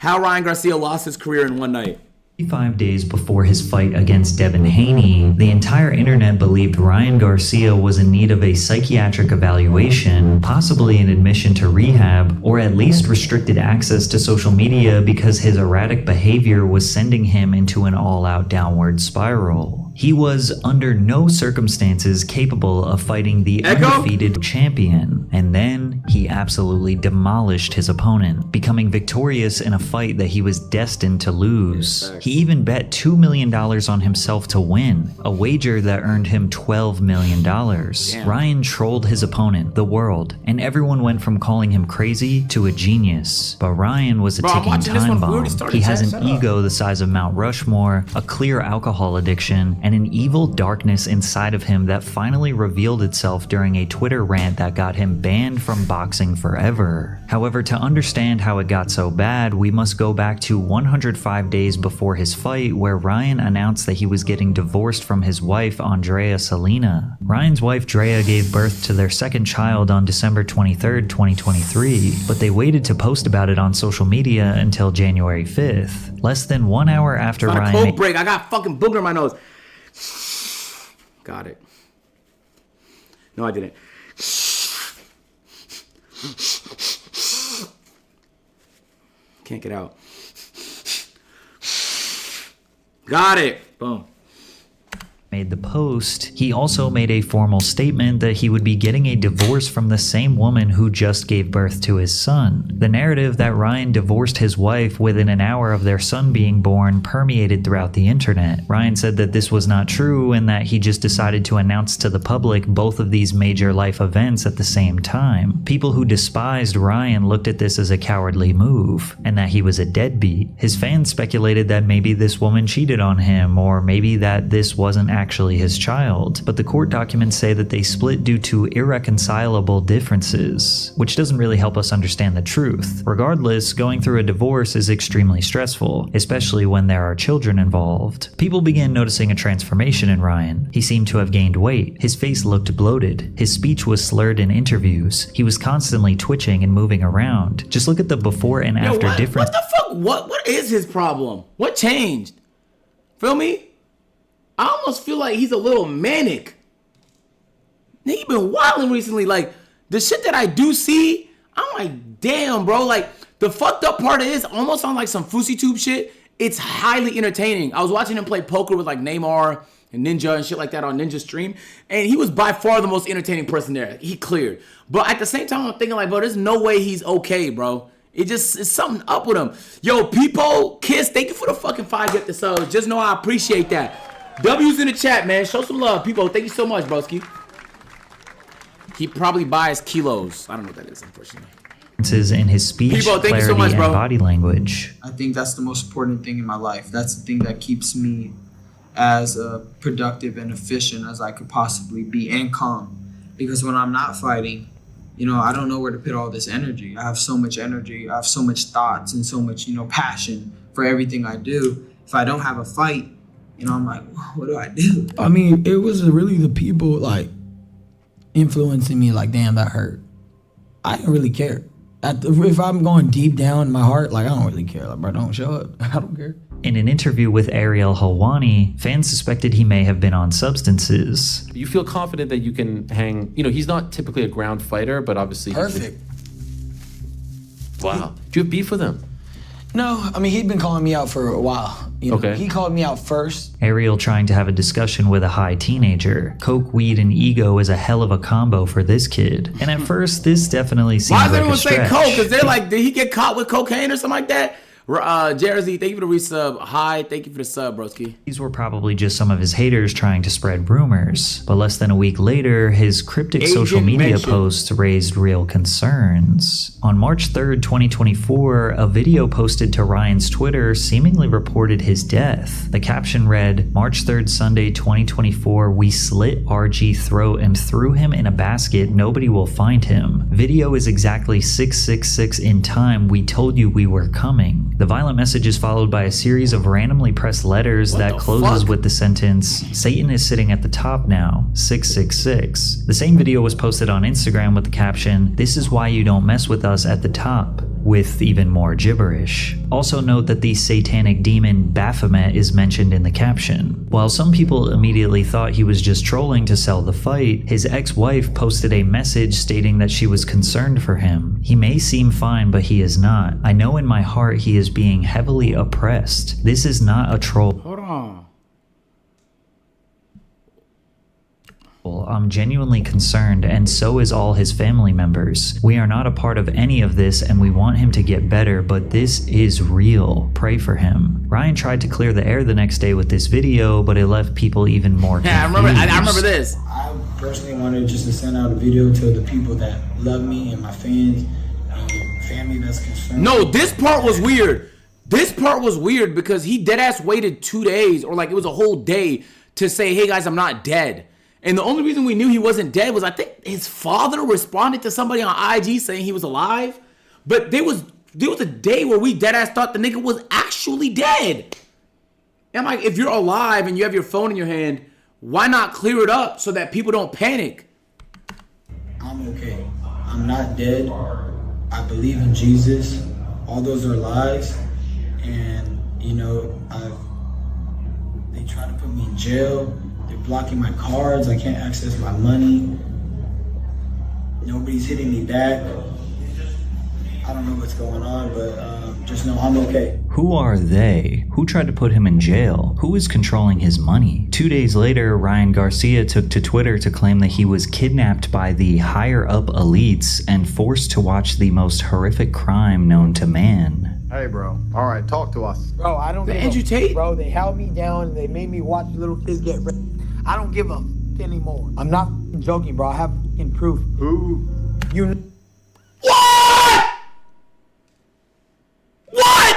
How Ryan Garcia lost his career in one night. 5 days before his fight against Devin Haney, the entire internet believed Ryan Garcia was in need of a psychiatric evaluation, possibly an admission to rehab, or at least restricted access to social media because his erratic behavior was sending him into an all-out downward spiral. He was under no circumstances capable of fighting the undefeated champion, and then he absolutely demolished his opponent, becoming victorious in a fight that he was destined to lose. He even bet $2 million on himself to win, a wager that earned him $12 million. Damn. Ryan trolled his opponent, the world, and everyone went from calling him crazy to a genius. But Ryan was a ticking time bomb. He has an ego the size of Mount Rushmore, a clear alcohol addiction, and an evil darkness inside of him that finally revealed itself during a Twitter rant that got him banned from boxing forever. However, to understand how it got so bad, we must go back to 105 days before his fight, where Ryan announced that he was getting divorced from his wife, Andrea Salina. Ryan's wife, Drea, gave birth to their second child on December 23rd, 2023, but they waited to post about it on social media until January 5th. Less than 1 hour after Ryan... cold break. I got fucking booger in my nose. Got it. No, I didn't. Can't get out. Got it. Boom. Made the post, he also made a formal statement that he would be getting a divorce from the same woman who just gave birth to his son. The narrative that Ryan divorced his wife within an hour of their son being born permeated throughout the internet. Ryan said that this was not true and that he just decided to announce to the public both of these major life events at the same time. People who despised Ryan looked at this as a cowardly move, and that he was a deadbeat. His fans speculated that maybe this woman cheated on him, or maybe that this wasn't actually his child, but the court documents say that they split due to irreconcilable differences, which doesn't really help us understand the truth. Regardless, going through a divorce is extremely stressful, especially when there are children involved. People began noticing a transformation in Ryan. He seemed to have gained weight, his face looked bloated, his speech was slurred in interviews, he was constantly twitching and moving around. Just look at the before and after difference. What the fuck? What is his problem? What changed? Feel me? I almost feel like he's a little manic. He been wilding recently. Like, the shit that I do see, I'm like, damn, bro. Like, the fucked up part is almost on like some Fousey Tube shit. It's highly entertaining. I was watching him play poker with like Neymar and Ninja and shit like that on Ninja stream, and he was by far the most entertaining person there. He cleared. But at the same time, I'm thinking like, bro, there's no way he's okay, bro. It's something up with him. Yo, people, Kiss, thank you for the fucking 5 gift subs. Just know I appreciate that. W's in the chat, man. Show some love, people. Thank you so much, broski. He probably buys kilos. I don't know what that is, unfortunately. In his speech, people, thank clarity, you so much, bro. And body language. I think that's the most important thing in my life. That's the thing that keeps me as productive and efficient as I could possibly be, and calm. Because when I'm not fighting, you know, I don't know where to put all this energy. I have so much energy. I have so much thoughts and so much, you know, passion for everything I do. If I don't have a fight, you know, I'm like, what do I do? I mean, it was really the people, like, influencing me, like, damn, that hurt. I didn't really care. If I'm going deep down in my heart, like, I don't really care. Like, bro, don't show up. I don't care. In an interview with Ariel Helwani, fans suspected he may have been on substances. You feel confident that you can hang, you know, he's not typically a ground fighter, but obviously... Perfect. Wow. Do you have beef with him? No, I mean, he'd been calling me out for a while. You know, okay. He called me out first. Ariel trying to have a discussion with a high teenager. Coke, weed, and ego is a hell of a combo for this kid. And at first, this definitely seemed like a stretch. Why does everyone say coke? Because they're like, did he get caught with cocaine or something like that? Jersey, thank you for the resub. Hi, thank you for the sub, broski. These were probably just some of his haters trying to spread rumors. But less than a week later, his cryptic social media posts raised real concerns. On March 3rd, 2024, a video posted to Ryan's Twitter seemingly reported his death. The caption read, March 3rd, Sunday, 2024, we slit RG throat and threw him in a basket. Nobody will find him. Video is exactly 666 in time. We told you we were coming. The violent message is followed by a series of randomly pressed letters that closes with the sentence, Satan is sitting at the top now, 666. The same video was posted on Instagram with the caption, this is why you don't mess with us at the top. with even more gibberish. Also note that the satanic demon Baphomet is mentioned in the caption. While some people immediately thought he was just trolling to sell the fight, his ex-wife posted a message stating that she was concerned for him. He may seem fine, but he is not. I know in my heart he is being heavily oppressed. This is not a troll. Hold on. I'm genuinely concerned, and so is all his family members. We are not a part of any of this, and we want him to get better, but this is real. Pray for him. Ryan tried to clear the air the next day with this video, but it left people even more confused. Yeah, I remember this. I personally wanted just to send out a video to the people that love me and my fans and family that's concerned. No, this part was weird. This part was weird because he deadass waited 2 days, or like it was a whole day, to say, hey guys, I'm not dead. And the only reason we knew he wasn't dead was I think his father responded to somebody on IG saying he was alive. But there was a day where we deadass thought the nigga was actually dead. And I'm like, if you're alive and you have your phone in your hand, why not clear it up so that people don't panic? I'm okay. I'm not dead. I believe in Jesus. All those are lies. And, you know, they try to put me in jail. They're blocking my cards. I can't access my money. Nobody's hitting me back. I don't know what's going on, but just know I'm okay. Who are they? Who tried to put him in jail? Who is controlling his money? 2 days later, Ryan Garcia took to Twitter to claim that he was kidnapped by the higher-up elites and forced to watch the most horrific crime known to man. Hey, bro. All right, talk to us. Bro, I don't The give Andrew a Tate? Bro, they held me down and they made me watch little kids get raped. I don't give a anymore. I'm not joking, bro. I have proof. Who? You What? What?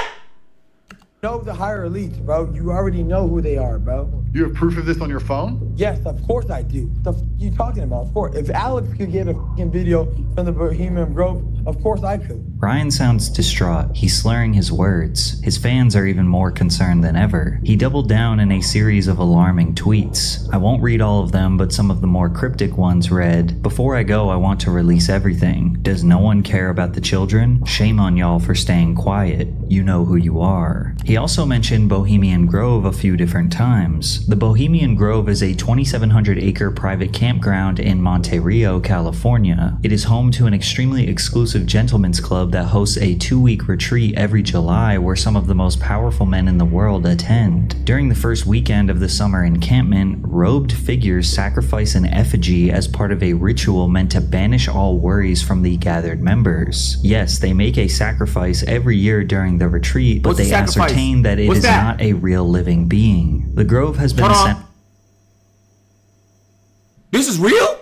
know the higher elites, bro. You already know who they are, bro. You have proof of this on your phone? Yes, of course I do. The f you talking about? Of course. If Alex could get a fucking video from the Bohemian Grove, of course I could. Ryan sounds distraught. He's slurring his words. His fans are even more concerned than ever. He doubled down in a series of alarming tweets. I won't read all of them, but some of the more cryptic ones read, "Before I go, I want to release everything. Does no one care about the children? Shame on y'all for staying quiet. You know who you are." He also mentioned Bohemian Grove a few different times. The Bohemian Grove is a 2,700-acre private campground in Monte Rio, California. It is home to an extremely exclusive gentleman's club that hosts a 2-week retreat every July where some of the most powerful men in the world attend. During the first weekend of the summer encampment, robed figures sacrifice an effigy as part of a ritual meant to banish all worries from the gathered members. Yes, they make a sacrifice every year during the retreat, but What's the they sacrifice? ascertain that it What's is that? not a real living being. The Grove has been Hold on. sent This is real?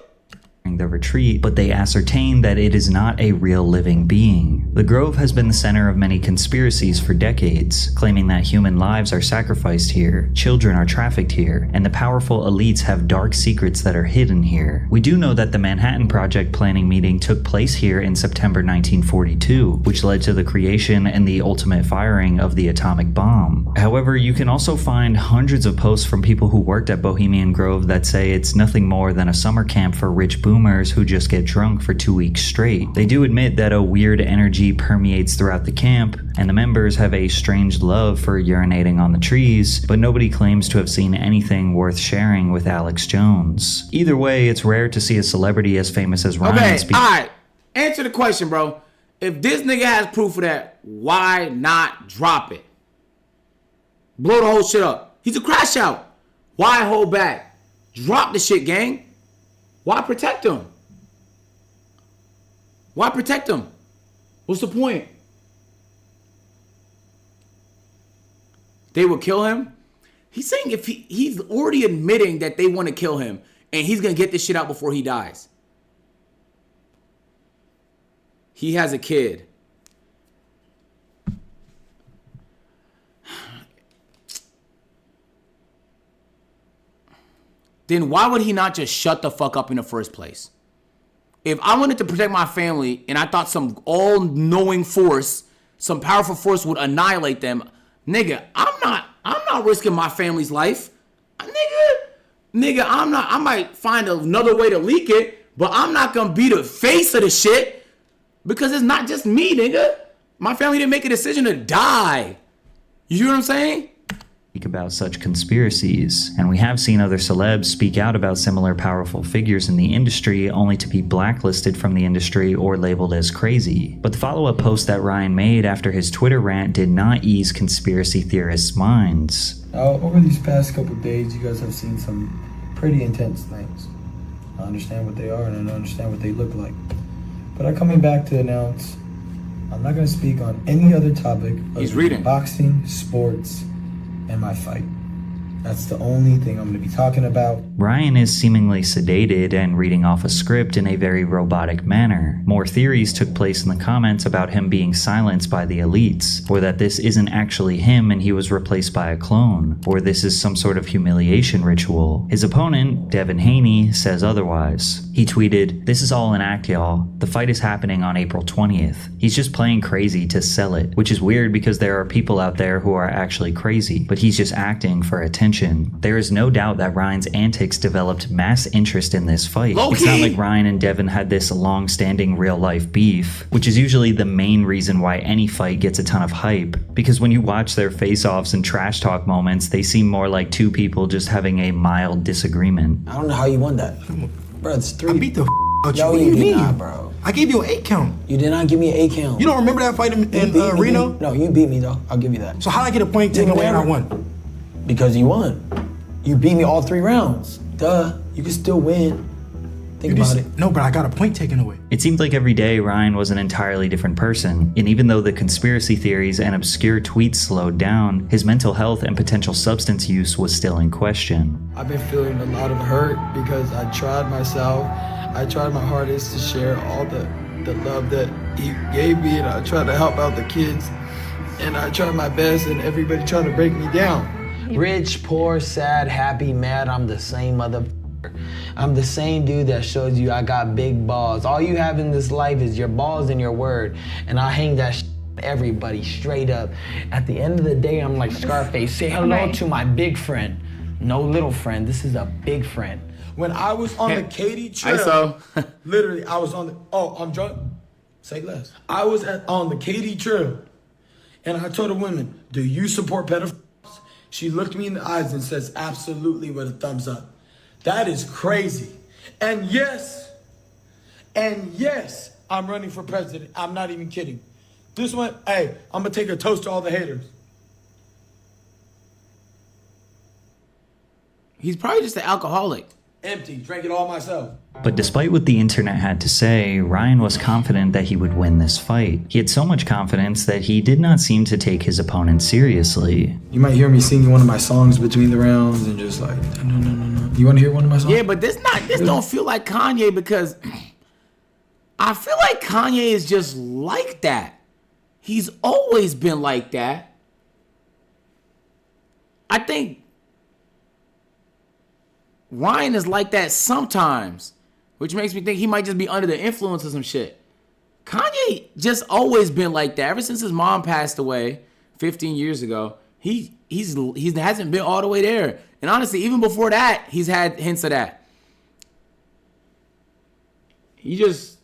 during the retreat, but they ascertain that it is not a real living being. The Grove has been the center of many conspiracies for decades, claiming that human lives are sacrificed here, children are trafficked here, and the powerful elites have dark secrets that are hidden here. We do know that the Manhattan Project planning meeting took place here in September 1942, which led to the creation and the ultimate firing of the atomic bomb. However, you can also find hundreds of posts from people who worked at Bohemian Grove that say it's nothing more than a summer camp for rich boomers who just get drunk for 2 weeks straight. They do admit that a weird energy permeates throughout the camp, and the members have a strange love for urinating on the trees, but nobody claims to have seen anything worth sharing with Alex Jones. Either way, it's rare to see a celebrity as famous as Ryan Okay, speak. alright. Answer the question, bro. If this nigga has proof of that, why not drop it? Blow the whole shit up. He's a crash out. Why hold back? Drop the shit, gang. Why protect him? Why protect him? What's the point? They will kill him? He's saying if he's already admitting that they want to kill him and he's going to get this shit out before he dies. He has a kid. Then why would he not just shut the fuck up in the first place? If I wanted to protect my family and I thought some all-knowing force, some powerful force would annihilate them, nigga, I'm not risking my family's life. Nigga, I might find another way to leak it, but I'm not gonna be the face of the shit because it's not just me, nigga. My family didn't make a decision to die. You hear what I'm saying? About such conspiracies, and we have seen other celebs speak out about similar powerful figures in the industry only to be blacklisted from the industry or labeled as crazy. But the follow-up post that Ryan made after his Twitter rant did not ease conspiracy theorists' minds. Over these past couple days, you guys have seen some pretty intense things. I understand what they are and I understand what they look like. But I'm coming back to announce I'm not going to speak on any other topic other than boxing, sports, and my fight. That's the only thing I'm going to be talking about. Ryan is seemingly sedated and reading off a script in a very robotic manner. More theories took place in the comments about him being silenced by the elites, or that this isn't actually him and he was replaced by a clone, or this is some sort of humiliation ritual. His opponent, Devin Haney, says otherwise. He tweeted, "This is all an act, y'all. The fight is happening on April 20th. He's just playing crazy to sell it," which is weird because there are people out there who are actually crazy, but he's just acting for attention. There is no doubt that Ryan's antics developed mass interest in this fight. It's not like Ryan and Devin had this long-standing real-life beef, which is usually the main reason why any fight gets a ton of hype, because when you watch their face-offs and trash talk moments, they seem more like two people just having a mild disagreement. I don't know how you won that. Bro, it's 3. I beat the out Yo, you. you What do did you mean? not, bro. I gave you an 8 count. You did not give me an 8 count. You don't remember that fight in Reno? No, you beat me though. I'll give you that. So how did I get a point taken away and I won? Because you won. You beat me all 3 rounds. Duh. You can still win. Think about it. No, but I got a point taken away. It seemed like every day Ryan was an entirely different person, and even though the conspiracy theories and obscure tweets slowed down, his mental health and potential substance use was still in question. I've been feeling a lot of hurt because I tried myself. I tried my hardest to share all the love that he gave me, and I tried to help out the kids, and I tried my best, and everybody tried to break me down. Rich, poor, sad, happy, mad, I'm the same motherfucker. I'm the same dude that shows you I got big balls. All you have in this life is your balls and your word, and I hang that everybody straight up. At the end of the day, I'm like Scarface. Say hello to my big friend. No little friend, this is a big friend. When I was on the Katy Trail, literally, I was on the, I'm drunk, say less. I was on the Katy Trail, and I told the women, do you support pedophiles? She looked me in the eyes and says, absolutely, with a thumbs up. That is crazy. And yes, I'm running for president. I'm not even kidding. This one, hey, I'm gonna take a toast to all the haters. He's probably just an alcoholic. Empty, drank it all myself. But despite what the internet had to say, Ryan was confident that he would win this fight. He had so much confidence that he did not seem to take his opponent seriously. You might hear me singing one of my songs between the rounds and just like, no. You wanna hear one of my songs? Yeah, but this don't feel like Kanye, because I feel like Kanye is just like that. He's always been like that. I think Ryan is like that sometimes, which makes me think he might just be under the influence of some shit. Kanye just always been like that. Ever since his mom passed away 15 years ago, he hasn't been all the way there. And honestly, even before that, he's had hints of that. This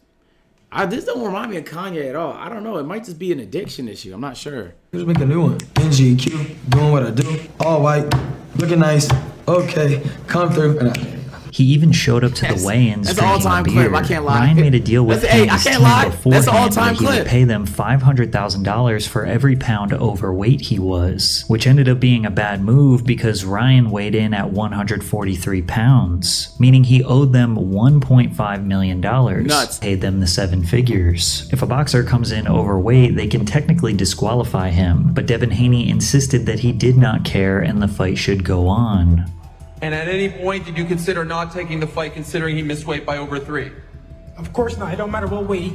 don't remind me of Kanye at all. I don't know. It might just be an addiction issue. I'm not sure. Let's make a new one. NGQ, doing what I do. All white, looking nice. Okay, come through. He even showed up to the weigh-ins That's an drinking all-time a beer. clip. I can't lie. Ryan made a deal with his team beforehand that he would pay them $500,000 for every pound overweight he was, which ended up being a bad move because Ryan weighed in at 143 pounds, meaning he owed them $1.5 million. Nuts. Paid them the 7 figures. If a boxer comes in overweight, they can technically disqualify him, but Devin Haney insisted that he did not care and the fight should go on. And at any point, did you consider not taking the fight, considering he missed weight by over 3? Of course not. It don't matter what weight he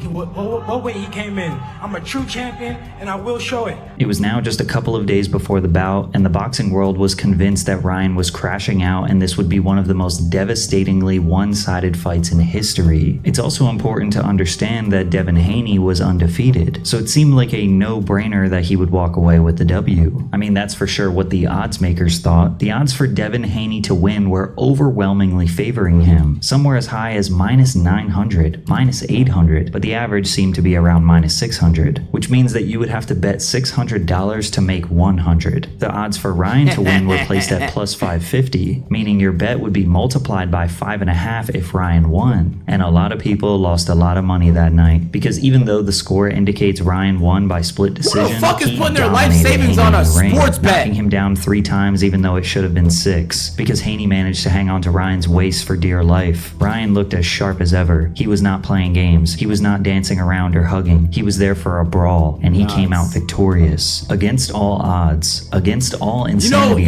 came in. I'm a true champion, and I will show it. It was now just a couple of days before the bout, and the boxing world was convinced that Ryan was crashing out and this would be one of the most devastatingly one-sided fights in history. It's also important to understand that Devin Haney was undefeated, so it seemed like a no-brainer that he would walk away with the W. I mean, that's for sure what the odds makers thought. The odds for Devin Haney to win were overwhelmingly favoring him, somewhere as high as -900. side, minus 800, but the average seemed to be around minus 600, which means that you would have to bet $600 to make 100. The odds for Ryan to win were placed at plus 550, meaning your bet would be multiplied by 5.5 if Ryan won. And a lot of people lost a lot of money that night, because even though the score indicates Ryan won by split decision, Who the fuck is he putting their life dominated savings Haney on a in the ring, sports bet? knocking him down 3 times even though it should have been 6, because Haney managed to hang on to Ryan's waist for dear life. Ryan looked as sharp as ever. He was not playing games. He was not dancing around or hugging. He was there for a brawl, and he came out victorious. Against all odds. Against all insanity.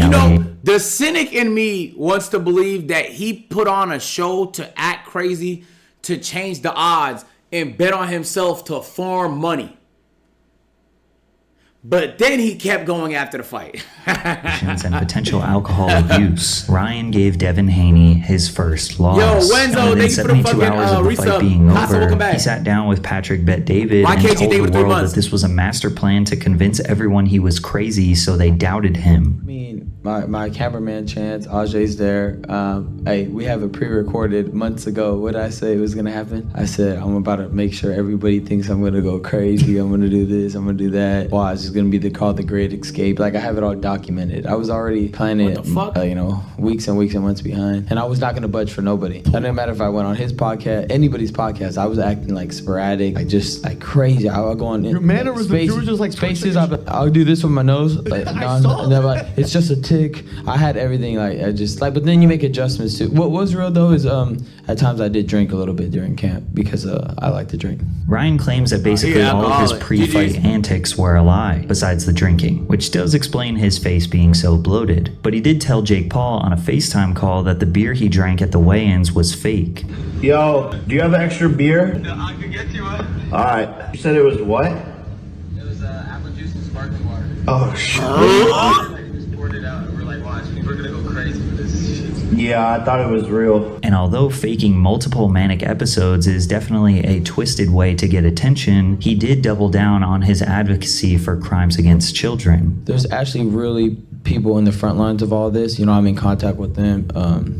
The cynic in me wants to believe that he put on a show to act crazy, to change the odds, and bet on himself to farm money. But then he kept going after the fight. And potential alcohol abuse. Ryan gave Devin Haney his first loss. Yo, Wenzo, and within thank you for the 72 fucking hours of the resub. fight being Casa, welcome over, back. he sat down with Patrick Bet-David Why and can't you told date the for 3 world months? that this was a master plan to convince everyone he was crazy, so they doubted him. I mean, my cameraman Chance, Ajay's there. Hey, we have it pre-recorded months ago. What did I say was gonna happen? I said I'm about to make sure everybody thinks I'm gonna go crazy. I'm gonna do this. I'm gonna do that. Watch, it's gonna be called the Great Escape. Like I have it all documented. I was already planning it, weeks and weeks and months behind, and I was not gonna budge for nobody. It didn't matter if I went on his podcast, anybody's podcast. I was acting like sporadic, like crazy. I would go on. Your mannerisms, you were just like spaces. I'll do this with my nose. Like, it's just a tick. I had everything but then you make adjustments too. What was real though is at times I did drink a little bit during camp because I like to drink. Ryan claims that basically all of his pre-fight antics were a lie, besides the drinking, which does explain his face being so bloated. But he did tell Jake Paul on a FaceTime call that the beer he drank at the weigh-ins was fake. Yo, do you have extra beer? I could get you one. Alright. You said it was what? It was apple juice and sparkling water. Oh, shit. I just poured it out and we're like, watch, people are gonna go crazy with this shit. Yeah, I thought it was real. And although faking multiple manic episodes is definitely a twisted way to get attention, he did double down on his advocacy for crimes against children. There's actually really people in the front lines of all this. I'm in contact with them.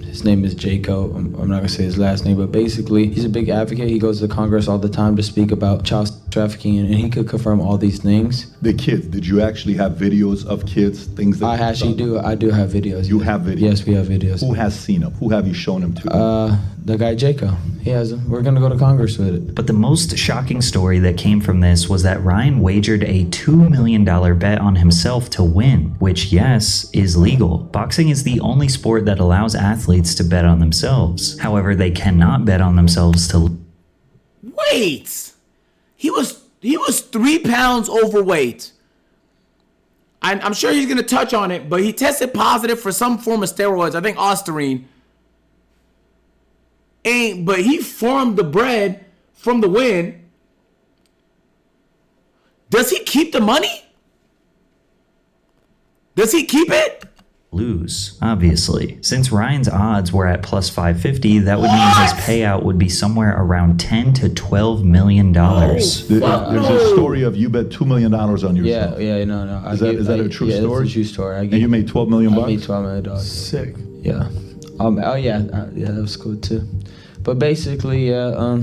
His name is Jaco. I'm not gonna say his last name, but basically he's a big advocate. He goes to Congress all the time to speak about child trafficking, and he could confirm all these things. The kids, did you actually have videos of kids, things that I actually do. I do have videos. You have videos? Yes, we have videos. Who has seen them? Who have you shown them to? The guy Jaco. He has them. We're gonna go to Congress with it. But the most shocking story that came from this was that Ryan wagered a $2 million bet on himself to win, which, yes, is legal. Boxing is the only sport that allows athletes to bet on themselves. However, they cannot bet on themselves to... Wait! He was 3 pounds overweight. I'm sure he's gonna touch on it, but he tested positive for some form of steroids. I think Ostarine. But he farmed the bread from the win. Does he keep the money? Does he keep it? Lose, obviously. Since Ryan's odds were at plus 550, that would mean his payout would be somewhere around $10 to $12 million. There's a story of you bet $2 million on yourself. No. Is that a true story? That's a true story. And you made $12 million? I made $12 million. Sick. Yeah. That was cool too. But basically, I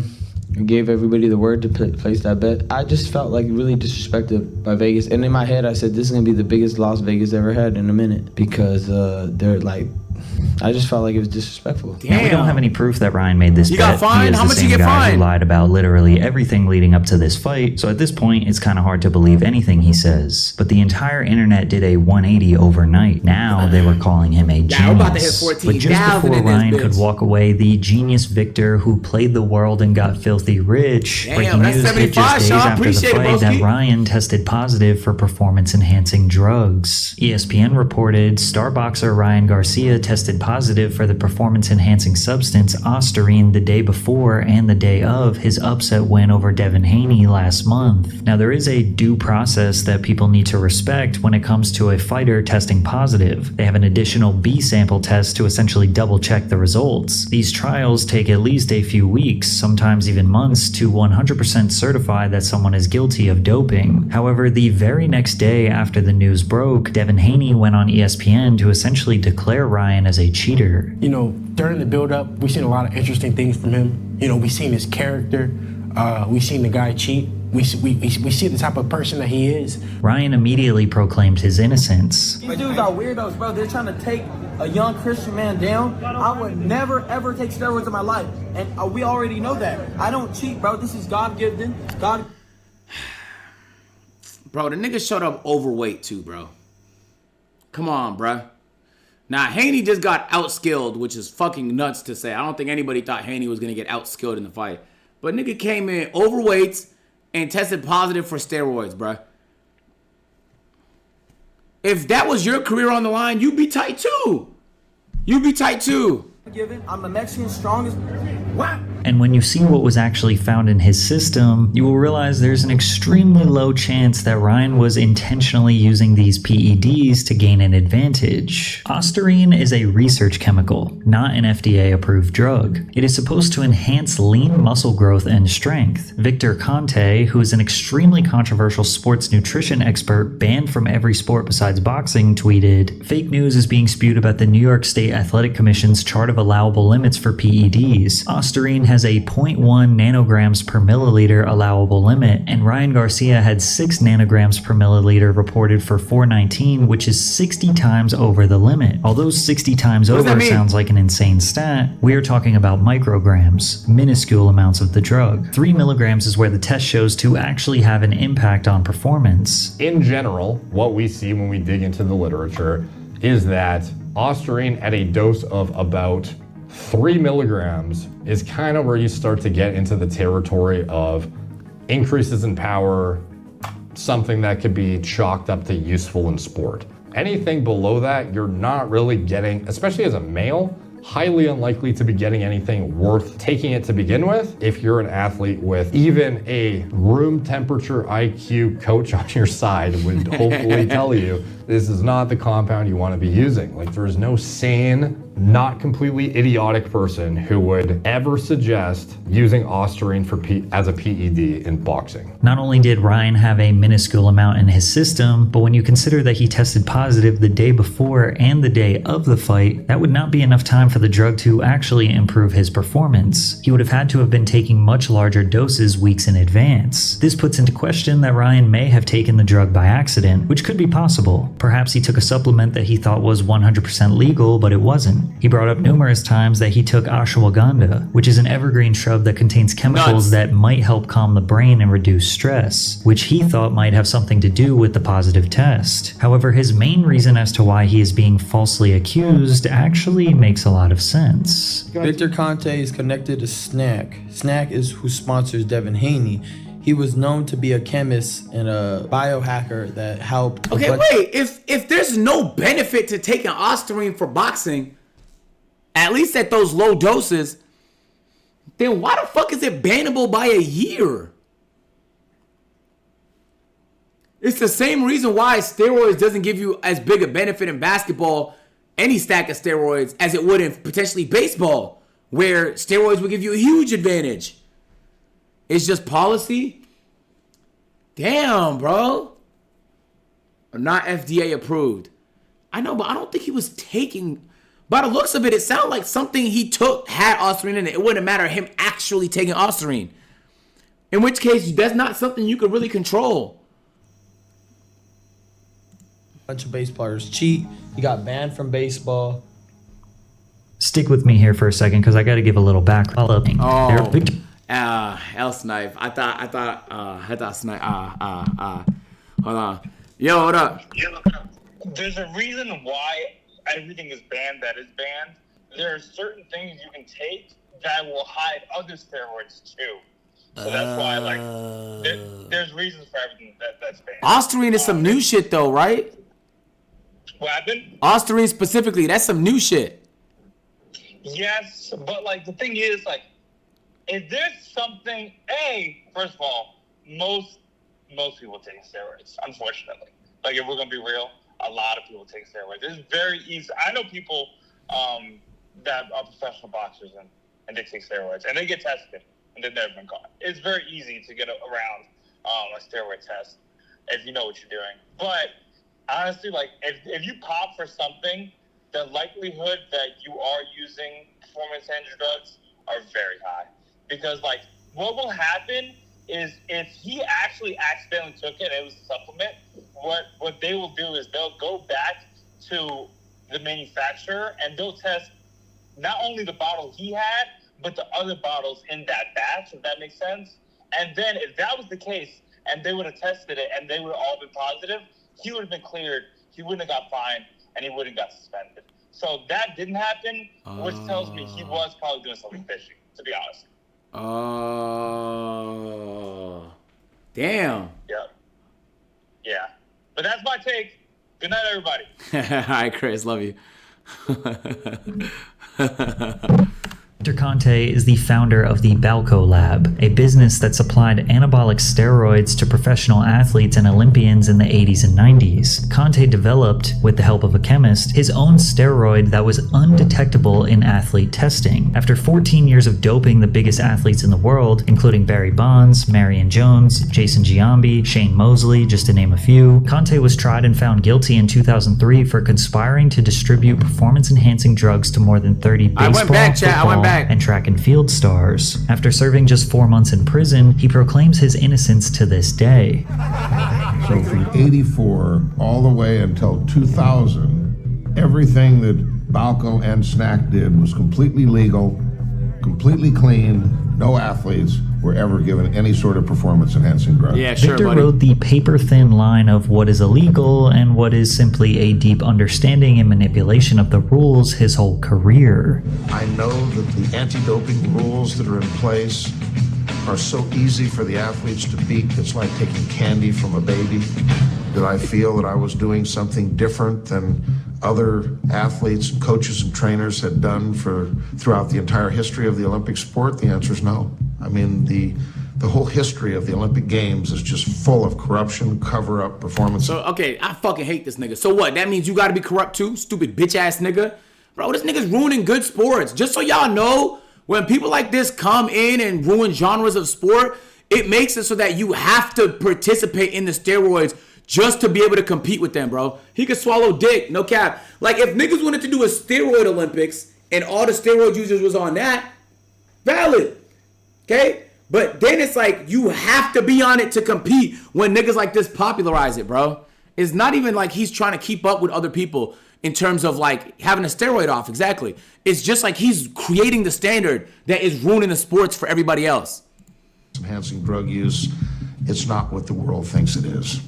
gave everybody the word to place that bet. I just felt like really disrespected by Vegas. And in my head, I said, this is going to be the biggest loss Vegas ever had in a minute. Because they're like, I just felt like it was disrespectful. Now, we don't have any proof that Ryan made this bet. got fined? He is How the much same you get guy fined? who lied about literally everything leading up to this fight. So at this point, it's kind of hard to believe anything he says. But the entire internet did a 180 overnight. Now they were calling him a genius. we're about to hit But 14,000 just before in this Ryan bitch. could walk away, the genius Victor who played the world and got filthy rich. Damn, Breaking that's news hit 75, just days Sean. after the Appreciate it, fight that broski. Ryan tested positive for performance-enhancing drugs. ESPN reported star boxer Ryan Garcia tested positive for the performance-enhancing substance Ostarine the day before and the day of his upset win over Devin Haney last month. Now, there is a due process that people need to respect when it comes to a fighter testing positive. They have an additional B sample test to essentially double-check the results. These trials take at least a few weeks, sometimes even months, to 100% certify that someone is guilty of doping. However, the very next day after the news broke, Devin Haney went on ESPN to essentially declare Ryan as a cheater. During the build-up, we've seen a lot of interesting things from him. You know, we seen his character. We seen the guy cheat. We see the type of person that he is. Ryan immediately proclaimed his innocence. These dudes are weirdos, bro. They're trying to take a young Christian man down. I would never, ever take steroids in my life. And we already know that. I don't cheat, bro. This is God-given. God. Bro, the nigga showed up overweight too, bro. Come on, bro. Now, Haney just got outskilled, which is fucking nuts to say. I don't think anybody thought Haney was going to get outskilled in the fight. But nigga came in overweight and tested positive for steroids, bro. If that was your career on the line, you'd be tight too. You'd be tight too. I'm the Mexican's strongest. What? And when you see what was actually found in his system, you will realize there's an extremely low chance that Ryan was intentionally using these PEDs to gain an advantage. Ostarine is a research chemical, not an FDA-approved drug. It is supposed to enhance lean muscle growth and strength. Victor Conte, who is an extremely controversial sports nutrition expert banned from every sport besides boxing, tweeted, "Fake news is being spewed about the New York State Athletic Commission's chart of allowable limits for PEDs. Ostarine has a 0.1 nanograms per milliliter allowable limit, and Ryan Garcia had 6 nanograms per milliliter reported for 419, which is 60 times over the limit. Although 60 times over sounds like an insane stat, we are talking about micrograms, minuscule amounts of the drug. 3 milligrams is where the test shows to actually have an impact on performance." In general, what we see when we dig into the literature is that Ostarine at a dose of about 3 milligrams is kind of where you start to get into the territory of increases in power, something that could be chalked up to useful in sport. Anything below that, you're not really getting, especially as a male, highly unlikely to be getting anything worth taking it to begin with. If you're an athlete with even a room temperature IQ coach on your side would hopefully tell you this is not the compound you want to be using. Like, there is no sane, not completely idiotic person who would ever suggest using Ostarine as a PED in boxing. Not only did Ryan have a minuscule amount in his system, but when you consider that he tested positive the day before and the day of the fight, that would not be enough time for the drug to actually improve his performance. He would have had to have been taking much larger doses weeks in advance. This puts into question that Ryan may have taken the drug by accident, which could be possible. Perhaps he took a supplement that he thought was 100% legal, but it wasn't. He brought up numerous times that he took ashwagandha, which is an evergreen shrub that contains chemicals that might help calm the brain and reduce stress, which he thought might have something to do with the positive test. However, his main reason as to why he is being falsely accused actually makes a lot of sense. Victor Conte is connected to Snack. Snack is who sponsors Devin Haney. He was known to be a chemist and a biohacker that helped. Okay, wait. If there's no benefit to taking Ostarine for boxing, at least at those low doses, then why the fuck is it bannable by a year? It's the same reason why steroids doesn't give you as big a benefit in basketball, any stack of steroids, as it would in potentially baseball, where steroids would give you a huge advantage. It's just policy? Damn, bro. Not FDA approved. I know, but I don't think he was taking... By the looks of it, it sounded like something he took had Ostarine in it. It wouldn't matter him actually taking Ostarine. In which case, that's not something you could really control. A bunch of base players cheat. He got banned from baseball. Stick with me here for a second, because I got to give a little background. L Snipe. I thought Snipe. Hold on. Yo, what up? There's a reason why everything is banned that is banned. There are certain things you can take that will hide other steroids too. So that's why, like, there's reasons for everything that's banned. Ostarine is some new shit, though, right? What happened? Ostarine specifically, that's some new shit. Yes, but, like, the thing is, like, is there something, first of all, most people take steroids, unfortunately. Like, if we're going to be real, a lot of people take steroids. It's very easy. I know people that are professional boxers and they take steroids, and they get tested, and they've never been caught. It's very easy to get around a steroid test if you know what you're doing. But honestly, like, if you pop for something, the likelihood that you are using performance-enhancing drugs are very high. because like what will happen is if he actually accidentally took it and it was a supplement, what they will do is they'll go back to the manufacturer and they'll test not only the bottle he had, but the other bottles in that batch, if that makes sense. And then if that was the case and they would have tested it and they would have all been positive, he would have been cleared, he wouldn't have got fined, and he wouldn't have got suspended. So that didn't happen, which tells me he was probably doing something fishy, to be honest. Damn. Yeah. But that's my take. Good night, everybody. All right, Chris, love you. Victor Conte is the founder of the Balco Lab, a business that supplied anabolic steroids to professional athletes and Olympians in the 80s and 90s. Conte developed, with the help of a chemist, his own steroid that was undetectable in athlete testing. After 14 years of doping the biggest athletes in the world, including Barry Bonds, Marion Jones, Jason Giambi, Shane Mosley, just to name a few, Conte was tried and found guilty in 2003 for conspiring to distribute performance-enhancing drugs to more than 30 baseball, football, and track and field stars. After serving just 4 months in prison, he proclaims his innocence to this day. So from 84 all the way until 2000, everything that Balco and Snack did was completely legal, completely clean. No athletes were ever given any sort of performance-enhancing drug. Yeah, sure, Victor buddy. rode the paper-thin line of what is illegal and what is simply a deep understanding and manipulation of the rules his whole career. I know that the anti-doping rules that are in place are so easy for the athletes to beat, it's like taking candy from a baby. Did I feel that I was doing something different than other athletes, coaches, and trainers had done throughout the entire history of the Olympic sport? The answer is no. I mean, the whole history of the Olympic Games is just full of corruption, cover-up, performance. So, okay, I fucking hate this nigga. So what? That means you gotta be corrupt too? Stupid bitch-ass nigga? Bro, this nigga's ruining good sports. Just so y'all know, when people like this come in and ruin genres of sport, it makes it so that you have to participate in the steroids just to be able to compete with them, bro. He could swallow dick, no cap. Like, if niggas wanted to do a steroid Olympics and all the steroid users was on that, valid, okay? But then it's like you have to be on it to compete when niggas like this popularize it, bro. It's not even like he's trying to keep up with other people in terms of like having a steroid off, exactly. It's just like he's creating the standard that is ruining the sports for everybody else. Enhancing drug use, it's not what the world thinks it is.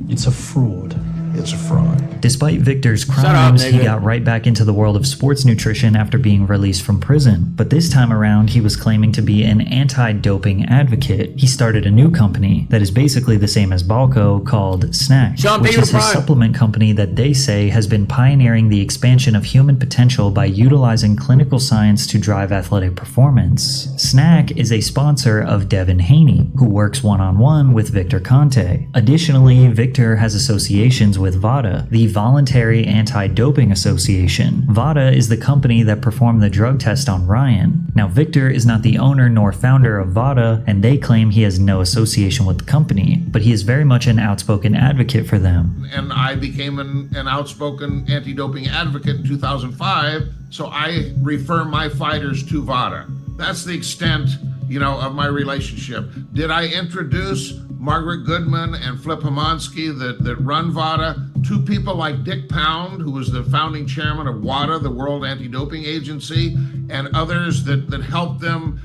It's a fraud. It's a fraud. Despite Victor's crimes, he got right back into the world of sports nutrition after being released from prison. But this time around, he was claiming to be an anti-doping advocate. He started a new company that is basically the same as Balco called Snack, which is a supplement company that they say has been pioneering the expansion of human potential by utilizing clinical science to drive athletic performance. Snack is a sponsor of Devin Haney, who works one-on-one with Victor Conte. Additionally, Victor has associations with VADA, the Voluntary Anti-Doping Association. VADA is the company that performed the drug test on Ryan. Now, Victor is not the owner nor founder of VADA, and they claim he has no association with the company, but he is very much an outspoken advocate for them. And I became an outspoken anti-doping advocate in 2005, so I refer my fighters to VADA. That's the extent, of my relationship. Did I introduce Margaret Goodman and Flip Homansky that run VADA to people like Dick Pound, who was the founding chairman of WADA, the World Anti-Doping Agency, and others that helped them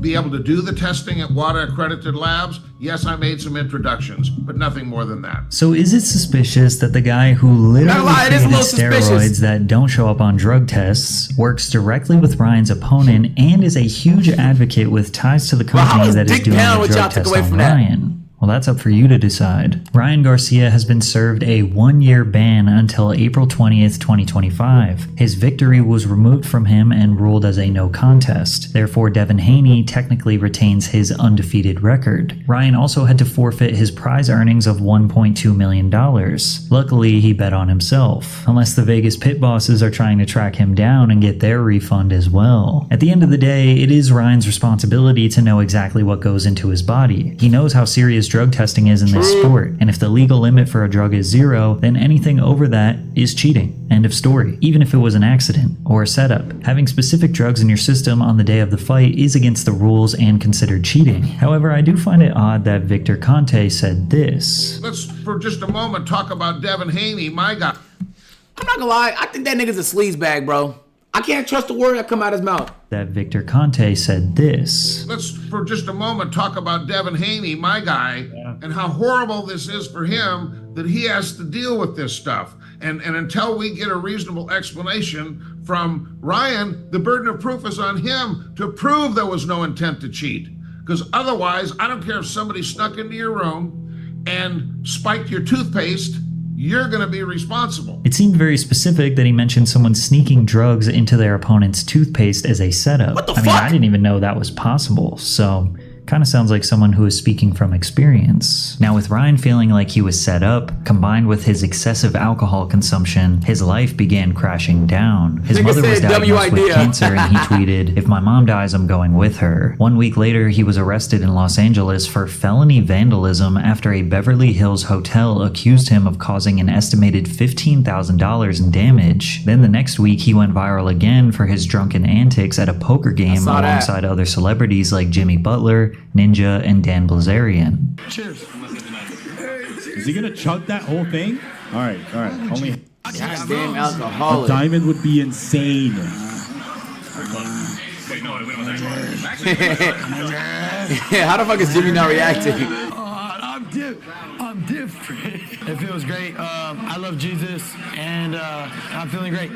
be able to do the testing at WADA accredited labs? Yes, I made some introductions, but nothing more than that. So is it suspicious that the guy who literally created steroids that don't show up on drug tests works directly with Ryan's opponent and is a huge advocate with ties to the company that is doing the drug test on Ryan? Well, that's up for you to decide. Ryan Garcia has been served a 1-year ban until April 20th, 2025. His victory was removed from him and ruled as a no contest. Therefore, Devin Haney technically retains his undefeated record. Ryan also had to forfeit his prize earnings of $1.2 million. Luckily, he bet on himself, unless the Vegas pit bosses are trying to track him down and get their refund as well. At the end of the day, it is Ryan's responsibility to know exactly what goes into his body. He knows how serious drug testing is in this sport. And if the legal limit for a drug is 0, then anything over that is cheating. End of story. Even if it was an accident or a setup. Having specific drugs in your system on the day of the fight is against the rules and considered cheating. However, I do find it odd that Victor Conte said this. Let's, for just a moment, talk about Devin Haney, my guy. I'm not gonna lie, I think that nigga's a sleazebag, bro. I can't trust the word that come out his mouth. That Victor Conte said this. Let's, for just a moment, talk about Devin Haney, my guy, and how horrible this is for him that he has to deal with this stuff. And until we get a reasonable explanation from Ryan, the burden of proof is on him to prove there was no intent to cheat. Because otherwise, I don't care if somebody snuck into your room and spiked your toothpaste, you're going to be responsible. It seemed very specific that he mentioned someone sneaking drugs into their opponent's toothpaste as a setup. What the fuck? I mean, I didn't even know that was possible, so kind of sounds like someone who is speaking from experience. Now, with Ryan feeling like he was set up, combined with his excessive alcohol consumption, his life began crashing down. His mother was diagnosed with cancer, and he tweeted, "If my mom dies, I'm going with her." 1 week later, he was arrested in Los Angeles for felony vandalism after a Beverly Hills hotel accused him of causing an estimated $15,000 in damage. Then the next week, he went viral again for his drunken antics at a poker game alongside other celebrities like Jimmy Butler, Ninja, and Dan Blazarian. Cheers. Is he gonna chug that whole thing? All right. Only goddamn alcoholic. A diamond would be insane. How the fuck is Jimmy not reacting? I'm different. It feels great. I love Jesus, and I'm feeling great.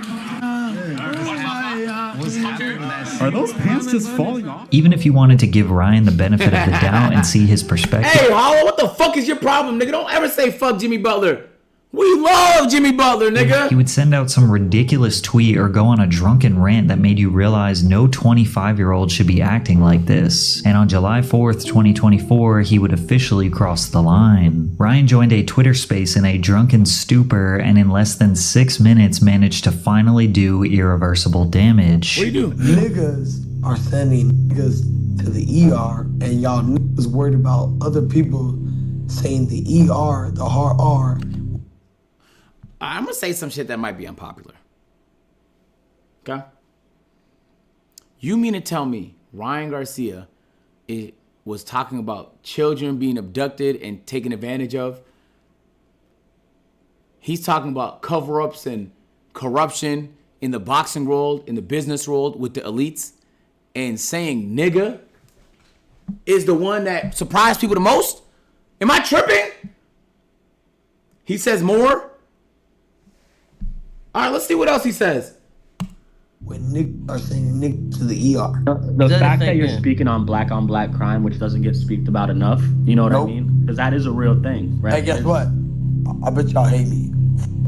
Are those pants just falling off? Even if you wanted to give Ryan the benefit of the doubt and see his perspective. Hey, Hollow, what the fuck is your problem, nigga? Don't ever say fuck Jimmy Butler. We love Jimmy Butler, nigga. He would send out some ridiculous tweet or go on a drunken rant that made you realize no 25-year-old should be acting like this. And on July 4th, 2024, he would officially cross the line. Ryan joined a Twitter space in a drunken stupor and in less than 6 minutes managed to finally do irreversible damage. What do you do? Niggas are sending niggas to the ER, and y'all niggas worried about other people saying the ER, the hard R. I'm gonna say some shit that might be unpopular. Okay? You mean to tell me Ryan Garcia was talking about children being abducted and taken advantage of? He's talking about cover-ups and corruption in the boxing world, in the business world with the elites, and saying nigga is the one that surprised people the most? Am I tripping? He says more. All right, let's see what else he says. When niggas are saying niggas to the ER. The fact that you're speaking on black crime, which doesn't get speaked about enough, you know what I mean? Because that is a real thing, right? Hey, guess what? I bet y'all hate me.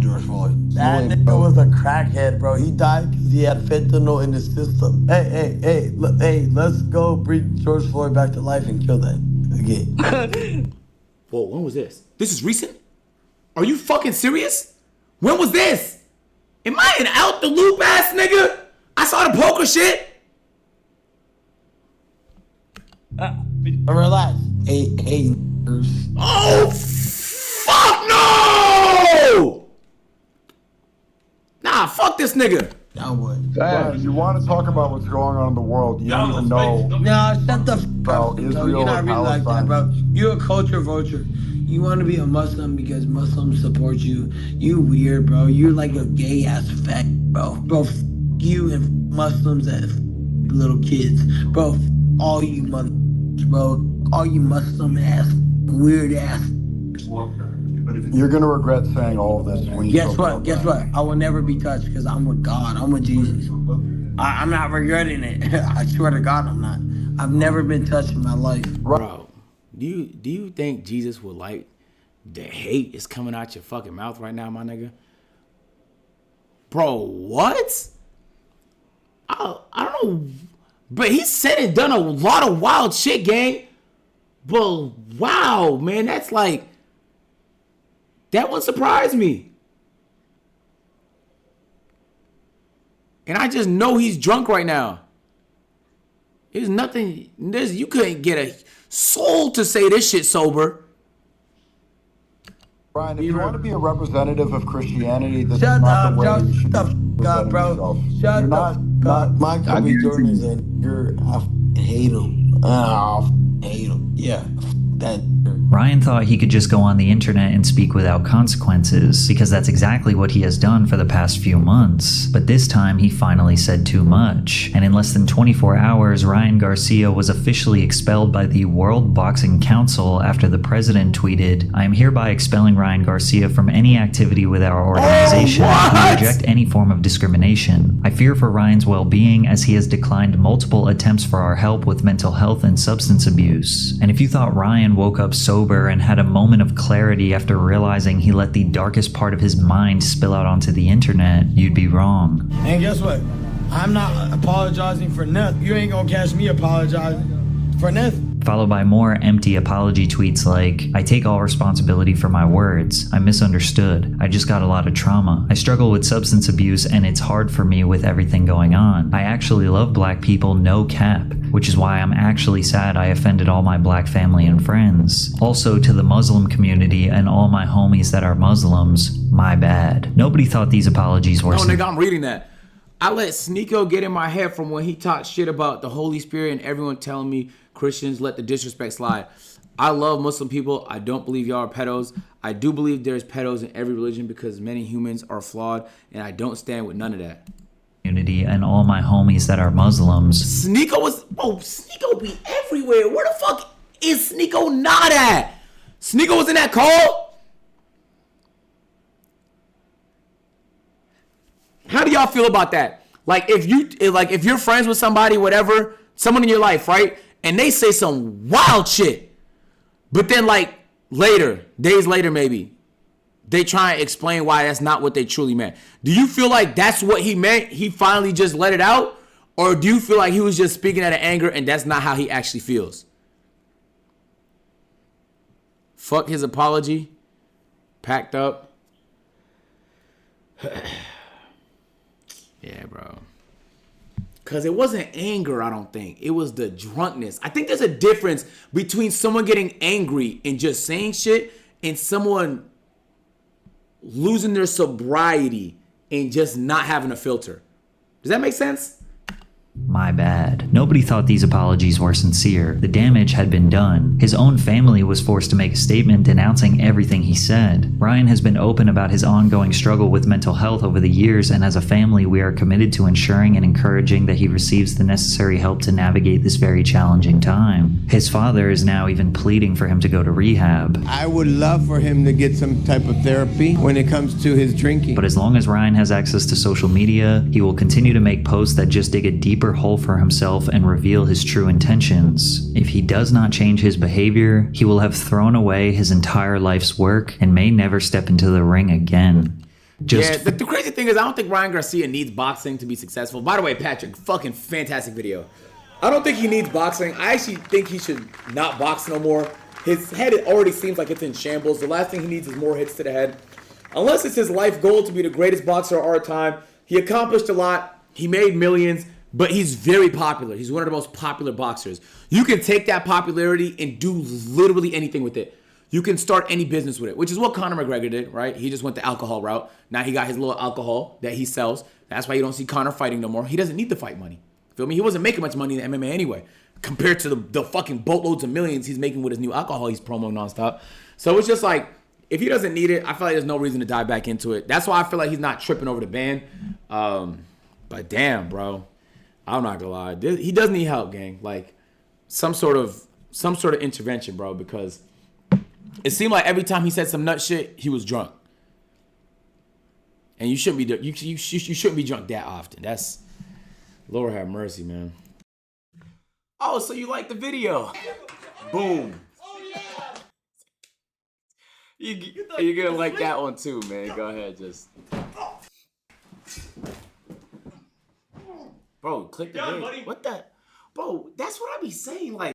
George Floyd. That nigga was a crackhead, bro. He died because he had fentanyl in his system. Hey, let's go bring George Floyd back to life and kill that again. Whoa, when was this? This is recent? Are you fucking serious? When was this? Am I an out the loop ass nigga? I saw the poker shit. Relax. Hey. Oh, fuck no! Nah, fuck this nigga. Now what? Dad, you want to talk about what's going on in the world. You don't even know. Nah, shut the about Israel you're not and really like that, Palestine. bro. You're a culture vulture. You want to be a Muslim because Muslims support you. You weird, bro. You're like a gay ass fat, bro. Bro, you and Muslims and little kids, bro. All you mother, bro. All you Muslim ass, weird ass. You're gonna regret saying all of this when you Guess what? Guess what? I will never be touched because I'm with God. I'm with Jesus. I'm not regretting it. I swear to God, I'm not. I've never been touched in my life. Bro, do you think Jesus would like the hate is coming out your fucking mouth right now, my nigga? Bro, what? I don't know. But he said and done a lot of wild shit, gang. But wow, man, that's like, that one surprised me. And I just know he's drunk right now. There's nothing, you couldn't get a soul to say this shit sober. Brian, if you want to be a representative of Christianity, this Shut is not up, the way Joe. you should Shut be the fuck up, presenting bro. yourself. Shut You're the fuck up. Michael B. Jordan is a nigger. I f***ing hate him. I f***ing hate him. Yeah, f*** that nigger. Ryan thought he could just go on the internet and speak without consequences, because that's exactly what he has done for the past few months. But this time, he finally said too much. And in less than 24 hours, Ryan Garcia was officially expelled by the World Boxing Council after the president tweeted, "I am hereby expelling Ryan Garcia from any activity with our organization. We reject any form of discrimination. I fear for Ryan's well-being as he has declined multiple attempts for our help with mental health and substance abuse." And if you thought Ryan woke up sober and had a moment of clarity after realizing he let the darkest part of his mind spill out onto the internet, you'd be wrong. And guess what? I'm not apologizing for nothing. You ain't gonna catch me apologizing for nothing. Followed by more empty apology tweets like, "I take all responsibility for my words. I misunderstood. I just got a lot of trauma. I struggle with substance abuse and it's hard for me with everything going on. I actually love black people, no cap, which is why I'm actually sad I offended all my black family and friends. Also to the Muslim community and all my homies that are Muslims, my bad." Nobody thought these apologies were... No, nigga, I'm reading that. I let Sneeko get in my head from when he talked shit about the Holy Spirit and everyone telling me Christians let the disrespect slide. I love Muslim people. I don't believe y'all are pedos. I do believe there's pedos in every religion because many humans are flawed, and I don't stand with none of that. Community and all my homies that are Muslims. Sneeko be everywhere. Where the fuck is Sneeko not at? Sneeko was in that call? How do y'all feel about that? Like if you're friends with somebody, whatever, someone in your life, right? And they say some wild shit. But then like later, days later maybe, they try and explain why that's not what they truly meant. Do you feel like that's what he meant? He finally just let it out? Or do you feel like he was just speaking out of anger and that's not how he actually feels? Fuck his apology. Packed up. Yeah, bro. Because it wasn't anger, I don't think. It was the drunkenness. I think there's a difference between someone getting angry and just saying shit and someone losing their sobriety and just not having a filter. Does that make sense? My bad. Nobody thought these apologies were sincere. The damage had been done. His own family was forced to make a statement denouncing everything he said. Ryan has been open about his ongoing struggle with mental health over the years, and as a family, we are committed to ensuring and encouraging that he receives the necessary help to navigate this very challenging time. His father is now even pleading for him to go to rehab. I would love for him to get some type of therapy when it comes to his drinking. But as long as Ryan has access to social media, he will continue to make posts that just dig a deeper hole for himself and reveal his true intentions. If he does not change his behavior, he will have thrown away his entire life's work and may never step into the ring again. The crazy thing is I don't think Ryan Garcia needs boxing to be successful. By the way, Patrick, fucking fantastic video. I don't think he needs boxing. I actually think he should not box no more. His head already seems like it's in shambles. The last thing he needs is more hits to the head. Unless it's his life goal to be the greatest boxer of our time. He accomplished a lot. He made millions. But he's very popular. He's one of the most popular boxers. You can take that popularity and do literally anything with it. You can start any business with it, which is what Conor McGregor did, right? He just went the alcohol route. Now he got his little alcohol that he sells. That's why you don't see Conor fighting no more. He doesn't need the fight money. Feel me? He wasn't making much money in MMA anyway, compared to the fucking boatloads of millions he's making with his new alcohol he's promoting nonstop. So it's just like, if he doesn't need it, I feel like there's no reason to dive back into it. That's why I feel like he's not tripping over the ban. But damn, bro. I'm not gonna lie. He does need help, gang. Like some sort of intervention, bro. Because it seemed like every time he said some nut shit, he was drunk. And you shouldn't be you shouldn't be drunk that often. That's Lord have mercy, man. Oh, so you like the video? Boom. You're gonna like that one too, man. Go ahead, just. Bro, click the video. What the? Bro, that's what I be saying. Like,